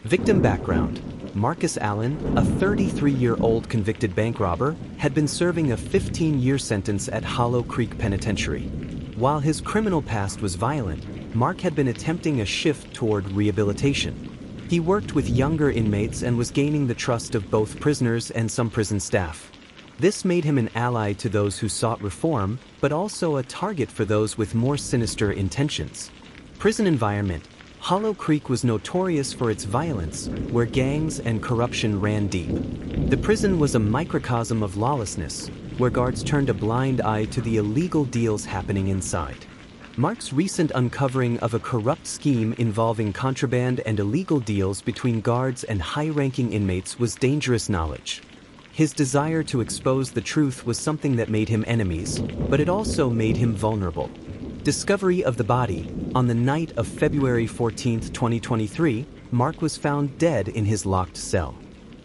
Victim background. Marcus Allen, a 33-year-old convicted bank robber, had been serving a 15-year sentence at Hollow Creek Penitentiary. While his criminal past was violent, Mark had been attempting a shift toward rehabilitation. He worked with younger inmates and was gaining the trust of both prisoners and some prison staff. This made him an ally to those who sought reform, but also a target for those with more sinister intentions. Prison environment. Hollow Creek was notorious for its violence, where gangs and corruption ran deep. The prison was a microcosm of lawlessness, where guards turned a blind eye to the illegal deals happening inside. Mark's recent uncovering of a corrupt scheme involving contraband and illegal deals between guards and high-ranking inmates was dangerous knowledge. His desire to expose the truth was something that made him enemies, but it also made him vulnerable. Discovery of the body. On the night of February 14, 2023, Mark was found dead in his locked cell.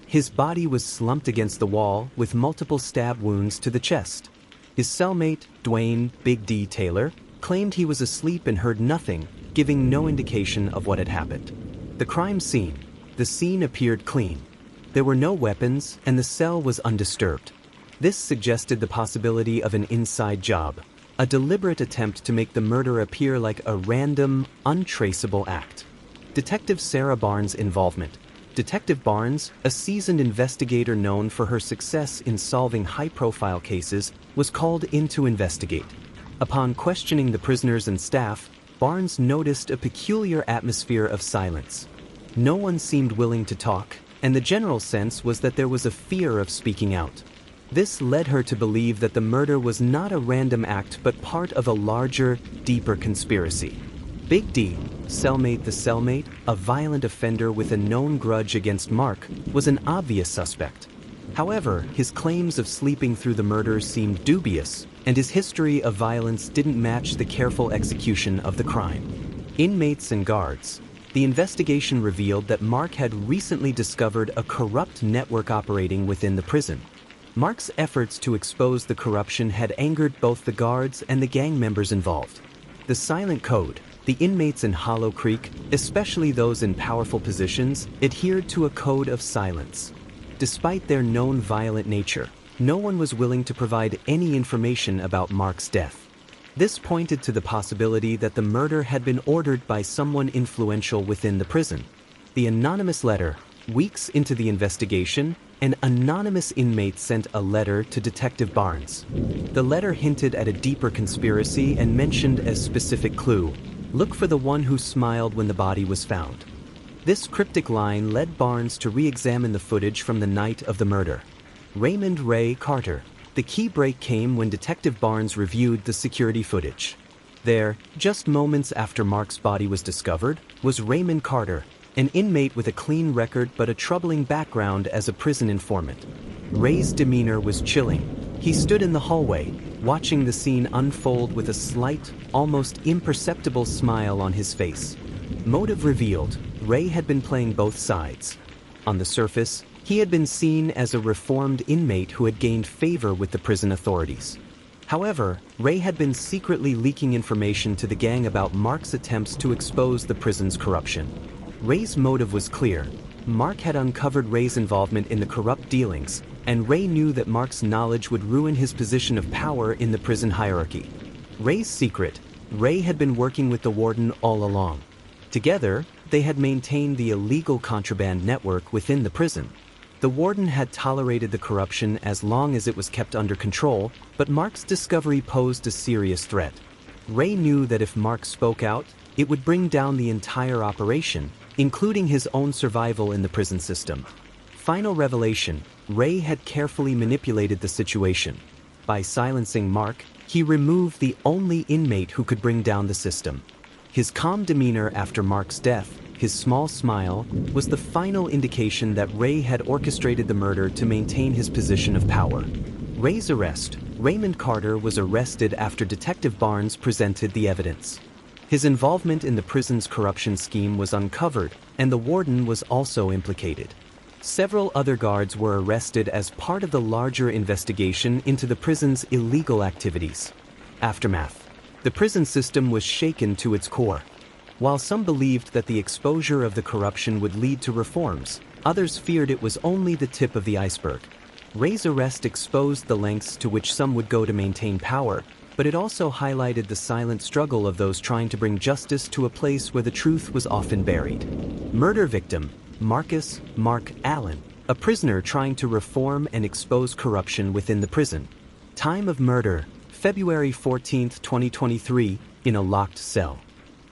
His body was slumped against the wall with multiple stab wounds to the chest. His cellmate, Dwayne "Big D" Taylor, claimed he was asleep and heard nothing, giving no indication of what had happened. The crime scene. The scene appeared clean. There were no weapons, and the cell was undisturbed. This suggested the possibility of an inside job, a deliberate attempt to make the murder appear like a random, untraceable act. Detective Sarah Barnes' involvement. Detective Barnes, a seasoned investigator known for her success in solving high-profile cases, was called in to investigate. Upon questioning the prisoners and staff, Barnes noticed a peculiar atmosphere of silence. No one seemed willing to talk, and the general sense was that there was a fear of speaking out. This led her to believe that the murder was not a random act but part of a larger, deeper conspiracy. Big D, cellmate the cellmate, a violent offender with a known grudge against Mark, was an obvious suspect. However, his claims of sleeping through the murders seemed dubious, and his history of violence didn't match the careful execution of the crime. Inmates and guards. The investigation revealed that Mark had recently discovered a corrupt network operating within the prison. Mark's efforts to expose the corruption had angered both the guards and the gang members involved. The silent code. The inmates in Hollow Creek, especially those in powerful positions, adhered to a code of silence. Despite their known violent nature, no one was willing to provide any information about Mark's death. This pointed to the possibility that the murder had been ordered by someone influential within the prison. The anonymous letter. Weeks into the investigation, an anonymous inmate sent a letter to Detective Barnes. The letter hinted at a deeper conspiracy and mentioned a specific clue: look for the one who smiled when the body was found. This cryptic line led Barnes to re-examine the footage from the night of the murder. Raymond Ray Carter. The key break came when Detective Barnes reviewed the security footage. There, just moments after Mark's body was discovered, was Raymond Carter, an inmate with a clean record but a troubling background as a prison informant. Ray's demeanor was chilling. He stood in the hallway, watching the scene unfold with a slight, almost imperceptible smile on his face. Motive revealed. Ray had been playing both sides. On the surface, he had been seen as a reformed inmate who had gained favor with the prison authorities. However, Ray had been secretly leaking information to the gang about Mark's attempts to expose the prison's corruption. Ray's motive was clear. Mark had uncovered Ray's involvement in the corrupt dealings, and Ray knew that Mark's knowledge would ruin his position of power in the prison hierarchy. Ray's secret. Ray had been working with the warden all along. Together, they had maintained the illegal contraband network within the prison. The warden had tolerated the corruption as long as it was kept under control, but Mark's discovery posed a serious threat. Ray knew that if Mark spoke out, it would bring down the entire operation, including his own survival in the prison system. Final revelation. Ray had carefully manipulated the situation. By silencing Mark, he removed the only inmate who could bring down the system. His calm demeanor after Mark's death, his small smile, was the final indication that Ray had orchestrated the murder to maintain his position of power. Ray's arrest. Raymond Carter was arrested after Detective Barnes presented the evidence. His involvement in the prison's corruption scheme was uncovered, and the warden was also implicated. Several other guards were arrested as part of the larger investigation into the prison's illegal activities. Aftermath. The prison system was shaken to its core. While some believed that the exposure of the corruption would lead to reforms, others feared it was only the tip of the iceberg. Ray's arrest exposed the lengths to which some would go to maintain power, but it also highlighted the silent struggle of those trying to bring justice to a place where the truth was often buried. Murder victim, Marcus "Mark" Allen, a prisoner trying to reform and expose corruption within the prison. Time of murder, February 14, 2023, in a locked cell.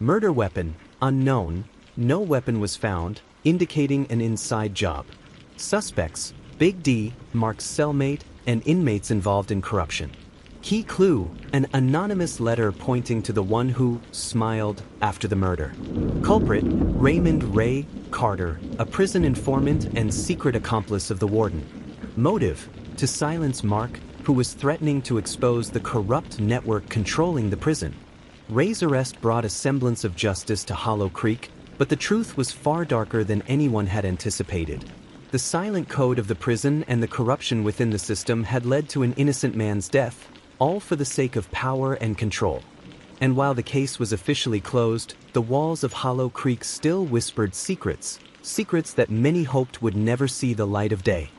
Murder weapon, unknown, no weapon was found, indicating an inside job. Suspects, Big D, Mark's cellmate, and inmates involved in corruption. Key clue, an anonymous letter pointing to the one who smiled after the murder. Culprit, Raymond Ray Carter, a prison informant and secret accomplice of the warden. Motive, to silence Mark, who was threatening to expose the corrupt network controlling the prison. Ray's arrest brought a semblance of justice to Hollow Creek, but the truth was far darker than anyone had anticipated. The silent code of the prison and the corruption within the system had led to an innocent man's death, all for the sake of power and control. And while the case was officially closed, the walls of Hollow Creek still whispered secrets that many hoped would never see the light of day.